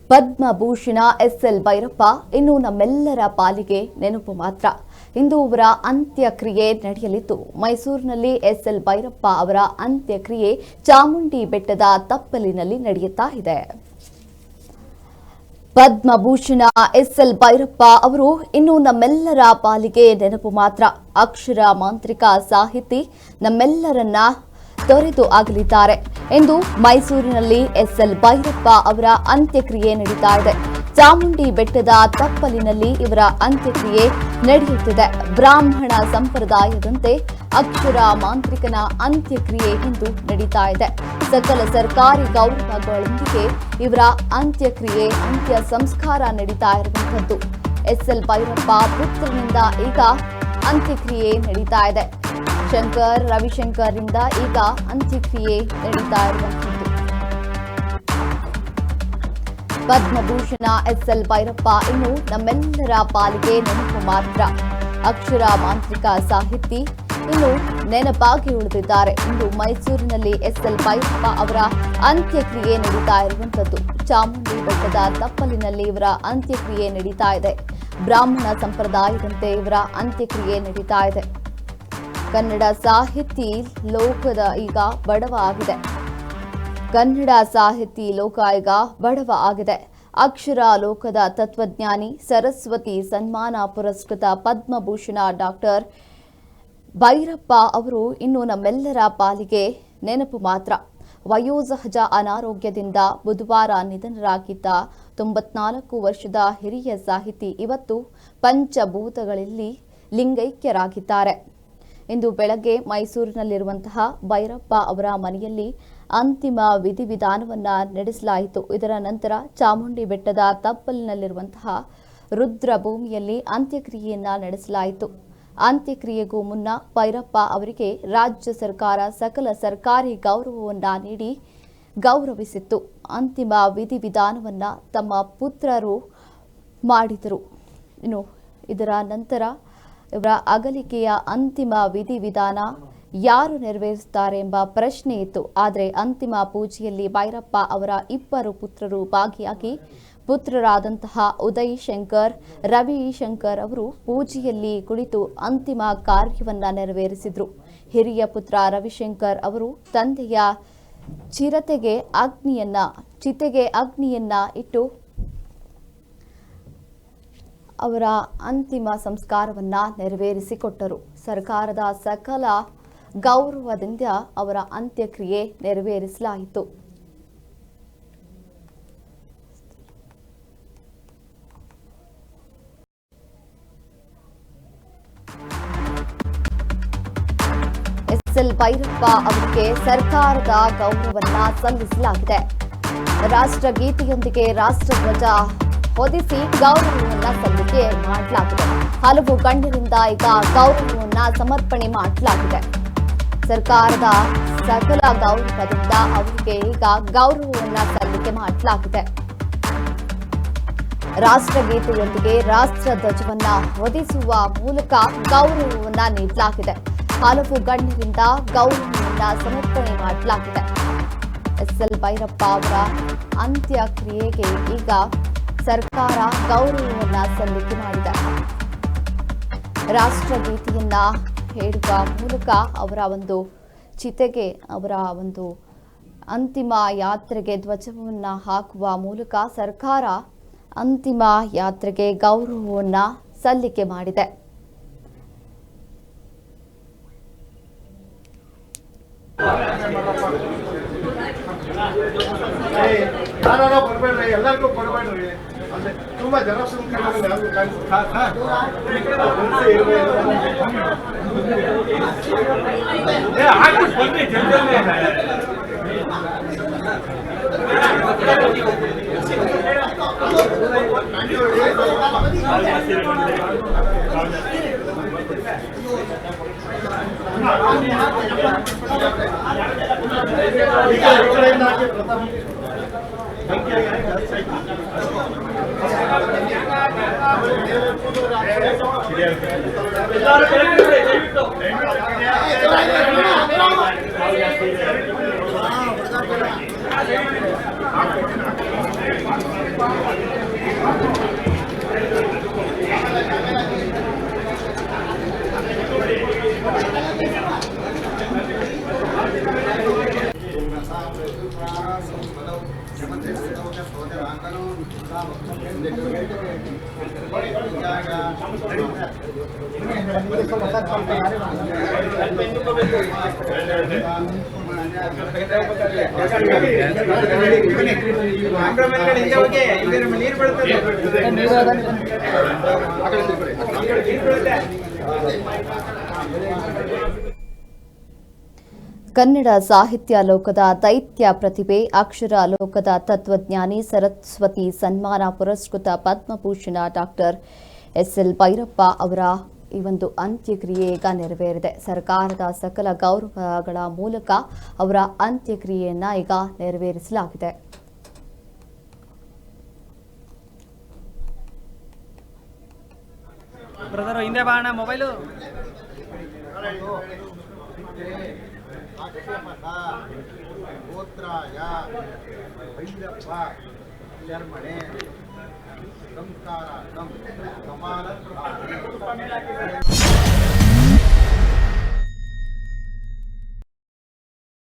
Padma Bhushan SL. Bhyrappa ಇನ್ನು ನಮ್ಮೆಲ್ಲರ ಪಾಲಿಗೆ ನೆನಪು ಮಾತ್ರ. ಇಂದು ಅವರ ಅಂತ್ಯಕ್ರಿಯೆ ನಡೆಯಲಿದ್ದು ಮೈಸೂರಿನಲ್ಲಿ ಎಸ್.ಎಲ್. ಭೈರಪ್ಪ ಅವರ ಅಂತ್ಯಕ್ರಿಯೆ ಚಾಮುಂಡಿ ಬೆಟ್ಟದ ತಪ್ಪಲಿನಲ್ಲಿ ನಡೆಯುತ್ತಾ ಇದೆ. ಪದ್ಮಭೂಷಣ ಎಸ್.ಎಲ್. ಭೈರಪ್ಪ ಅವರು ಇನ್ನು ನಮ್ಮೆಲ್ಲರ ಪಾಲಿಗೆ ನೆನಪು ಮಾತ್ರ. ಅಕ್ಷರ ಮಾಂತ್ರಿಕ ಸಾಹಿತಿ ನಮ್ಮೆಲ್ಲರನ್ನ ತೊರೆದು ಆಗಲಿದ್ದಾರೆ ಎಂದು ಮೈಸೂರಿನಲ್ಲಿ ಎಸ್.ಎಲ್. ಭೈರಪ್ಪ ಅವರ ಅಂತ್ಯಕ್ರಿಯೆ ನಡೀತಾ ಇದೆ. ಚಾಮುಂಡಿ ಬೆಟ್ಟದ ತಪ್ಪಲಿನಲ್ಲಿ ಇವರ ಅಂತ್ಯಕ್ರಿಯೆ ನಡೆಯುತ್ತಿದೆ. ಬ್ರಾಹ್ಮಣ ಸಂಪ್ರದಾಯದಂತೆ ಅಕ್ಷರ ಮಾಂತ್ರಿಕನ ಅಂತ್ಯಕ್ರಿಯೆ ಇಂದು ನಡೀತಾ ಇದೆ. ಸಕಲ ಸರ್ಕಾರಿ ಗೌರವಗಳೊಂದಿಗೆ ಇವರ ಅಂತ್ಯಕ್ರಿಯೆ ಅಂತ್ಯ ಸಂಸ್ಕಾರ ನಡೀತಾ ಇರುವಂತದ್ದು. ಎಸ್.ಎಲ್. ಭೈರಪ್ಪ ಪುತ್ರನಿಂದ ಈಗ ಅಂತ್ಯಕ್ರಿಯೆ ನಡೀತಾ ಇದೆ. ರವಿಶಂಕರ್ ರಿಂದ ಈಗ ಅಂತ್ಯಕ್ರಿಯೆ ನಡೀತಾ ಇರುವಂತದ್ದು. ಪದ್ಮಭೂಷಣ ಎಸ್.ಎಲ್. ಭೈರಪ್ಪ ಇನ್ನು ನಮ್ಮೆಲ್ಲರ ಪಾಲಿಗೆ ನೆನಪು ಮಾತ್ರ. ಅಕ್ಷರ ಮಾಂತ್ರಿಕ ಸಾಹಿತಿ ಇನ್ನು ನೆನಪಾಗಿ ಉಳಿದಿದ್ದಾರೆ. ಇಂದು ಮೈಸೂರಿನಲ್ಲಿ ಎಸ್.ಎಲ್. ಭೈರಪ್ಪ ಅವರ ಅಂತ್ಯಕ್ರಿಯೆ ನಡೀತಾ ಇರುವಂತದ್ದು. ಚಾಮುಂಡಿ ಬೆಟ್ಟದ ತಪ್ಪಲಿನಲ್ಲಿ ಇವರ ಅಂತ್ಯಕ್ರಿಯೆ ನಡೀತಾ ಇದೆ. ಬ್ರಾಹ್ಮಣ ಸಂಪ್ರದಾಯದಂತೆ ಇವರ ಅಂತ್ಯಕ್ರಿಯೆ ನಡೀತಾ ಇದೆ. ಕನ್ನಡ ಸಾಹಿತಿ ಲೋಕದ ಈಗ ಬಡವ ಆಗಿದೆ. ಕನ್ನಡ ಸಾಹಿತಿ ಲೋಕ ಈಗ ಬಡವ ಆಗಿದೆ. ಅಕ್ಷರ ಲೋಕದ ತತ್ವಜ್ಞಾನಿ ಸರಸ್ವತಿ ಸನ್ಮಾನ ಪುರಸ್ಕೃತ ಪದ್ಮಭೂಷಣ ಡಾಕ್ಟರ್ ಭೈರಪ್ಪ ಅವರು ಇನ್ನು ನಮ್ಮೆಲ್ಲರ ಪಾಲಿಗೆ ನೆನಪು ಮಾತ್ರ. ವಯೋಸಹಜ ಅನಾರೋಗ್ಯದಿಂದ ಬುಧವಾರ ನಿಧನರಾಗಿದ್ದ 94 ವರ್ಷದ ಹಿರಿಯ ಸಾಹಿತಿ ಇವತ್ತು ಪಂಚಭೂತಗಳಲ್ಲಿ ಲಿಂಗೈಕ್ಯರಾಗಿದ್ದಾರೆ. ಇಂದು ಬೆಳಗ್ಗೆ ಮೈಸೂರಿನಲ್ಲಿರುವಂತಹ ಭೈರಪ್ಪ ಅವರ ಮನೆಯಲ್ಲಿ ಅಂತಿಮ ವಿಧಿವಿಧಾನವನ್ನ ನಡೆಸಲಾಯಿತು. ಇದರ ನಂತರ ಚಾಮುಂಡಿ ಬೆಟ್ಟದ ತಪ್ಪಲಿನಲ್ಲಿರುವಂತಹ ರುದ್ರಭೂಮಿಯಲ್ಲಿ ಅಂತ್ಯಕ್ರಿಯೆಯನ್ನ ನಡೆಸಲಾಯಿತು. ಅಂತ್ಯಕ್ರಿಯೆಗೂ ಮುನ್ನ ಭೈರಪ್ಪ ಅವರಿಗೆ ರಾಜ್ಯ ಸರ್ಕಾರ ಸಕಲ ಸರ್ಕಾರಿ ಗೌರವವನ್ನ ನೀಡಿ ಗೌರವಿಸಿತ್ತು. ಅಂತಿಮ ವಿಧಿವಿಧಾನವನ್ನ ತಮ್ಮ ಪುತ್ರರು ಮಾಡಿದರು. ಇನ್ನು ಇದರ ನಂತರ ಇವರ ಅಗಲಿಕೆಯ ಅಂತಿಮ ವಿಧಿವಿಧಾನ ಯಾರು ನೆರವೇರಿಸುತ್ತಾರೆ ಎಂಬ ಪ್ರಶ್ನೆ ಇತ್ತು. ಆದರೆ ಅಂತಿಮ ಪೂಜೆಯಲ್ಲಿ ಭೈರಪ್ಪ ಅವರ ಇಬ್ಬರು ಪುತ್ರರು ಭಾಗಿಯಾಗಿ ಪುತ್ರರಾದಂತಹ ಉದಯ್ ಶಂಕರ್, ರವಿಶಂಕರ್ ಅವರು ಪೂಜೆಯಲ್ಲಿ ಕುಳಿತು ಅಂತಿಮ ಕಾರ್ಯವನ್ನ ನೆರವೇರಿಸಿದ್ರು. ಹಿರಿಯ ಪುತ್ರ ರವಿಶಂಕರ್ ಅವರು ತಂದೆಯ ಚಿತೆಗೆ ಅಗ್ನಿಯನ್ನ ಇಟ್ಟು ಅವರ ಅಂತಿಮ ಸಂಸ್ಕಾರವನ್ನ ನೆರವೇರಿಸಿಕೊಟ್ಟರು. ಸರ್ಕಾರದ ಸಕಲ ಗೌರವದಿಂದ ಅವರ ಅಂತ್ಯಕ್ರಿಯೆ ನೆರವೇರಿಸಲಾಯಿತು. ಎಸ್.ಎಲ್. ಭೈರಪ್ಪ ಅವರಿಗೆ ಸರ್ಕಾರದ ಗೌರವವನ್ನ ಸಲ್ಲಿಸಲಾಗಿದೆ. ರಾಷ್ಟ್ರಗೀತೆಯೊಂದಿಗೆ ರಾಷ್ಟ್ರಧ್ವಜ ಹೊದಿಸಿ ಗೌರವವನ್ನ ಸಲ್ಲಿಕೆ ಮಾಡಲಾಗಿದೆ. ಹಲವು ಗಣ್ಯರಿಂದ ಈಗ ಗೌರವವನ್ನ ಸಮರ್ಪಣೆ ಮಾಡಲಾಗಿದೆ. ಸರ್ಕಾರದ ಸಕಲ ಗೌರವದಿಂದ ಅವರಿಗೆ ಈಗ ಗೌರವವನ್ನ ಸಲ್ಲಿಕೆ ಮಾಡಲಾಗಿದೆ. ರಾಷ್ಟ್ರಗೀತೆಯೊಂದಿಗೆ ರಾಷ್ಟ್ರಧ್ವಜವನ್ನ ಹೊದಿಸುವ ಮೂಲಕ ಗೌರವವನ್ನ ನೀಡಲಾಗಿದೆ. ಹಲವು ಗಣ್ಯರಿಂದ ಗೌರವವನ್ನ ಸಮರ್ಪಣೆ ಮಾಡಲಾಗಿದೆ. ಎಸ್.ಎಲ್. ಭೈರಪ್ಪ ಅವರ ಅಂತ್ಯಕ್ರಿಯೆಗೆ ಈಗ ಸರ್ಕಾರ ಗೌರವವನ್ನ ಸಲ್ಲಿಕೆ ಮಾಡಿದೆ. ರಾಷ್ಟ್ರಗೀತೆಯನ್ನ ಹೇಳುವ ಮೂಲಕ ಅವರ ಒಂದು ಚಿತೆಗೆ ಅವರ ಒಂದು ಅಂತಿಮ ಯಾತ್ರೆಗೆ ಧ್ವಜವನ್ನ ಹಾಕುವ ಮೂಲಕ ಸರ್ಕಾರ ಅಂತಿಮ ಯಾತ್ರೆಗೆ ಗೌರವವನ್ನ ಸಲ್ಲಿಕೆ ಮಾಡಿದೆ. ಎಲ್ಲರಿಗೂ ಕೊಡಬೇಡ್ರಿ. ತುಂಬಾ ಜನಸಂಖ್ಯೆ ಕನ್ನಡ ಸಾಹಿತ್ಯ ಲೋಕದ ದೈತ್ಯ ಪ್ರತಿಭೆ, ಅಕ್ಷರ ಲೋಕದ ತತ್ವಜ್ಞಾನಿ, ಸರಸ್ವತಿ ಸನ್ಮಾನ ಪುರಸ್ಕೃತ ಪದ್ಮಭೂಷಣ ಡಾಕ್ಟರ್ ಎಸ್ಎಲ್ ಭೈರಪ್ಪ ಅವರ ಈ ಒಂದು ಅಂತ್ಯಕ್ರಿಯೆ ಈಗ ನೆರವೇರಿದೆ. ಸರ್ಕಾರದ ಸಕಲ ಗೌರವಗಳ ಮೂಲಕ ಅವರ ಅಂತ್ಯಕ್ರಿಯೆಯನ್ನ ಈಗ ನೆರವೇರಿಸಲಾಗಿದೆ. ಬ್ರದರ್ ಹಿಂದೆ ಬಾಣ ಮೊಬೈಲು ಗೋತ್ರಾಯ ಭೈರಪ್ಪ ಶರ್ಮಣೆ ಸಂಸ್ಕಾರಾರ್ಥಂ ಸಮಾನ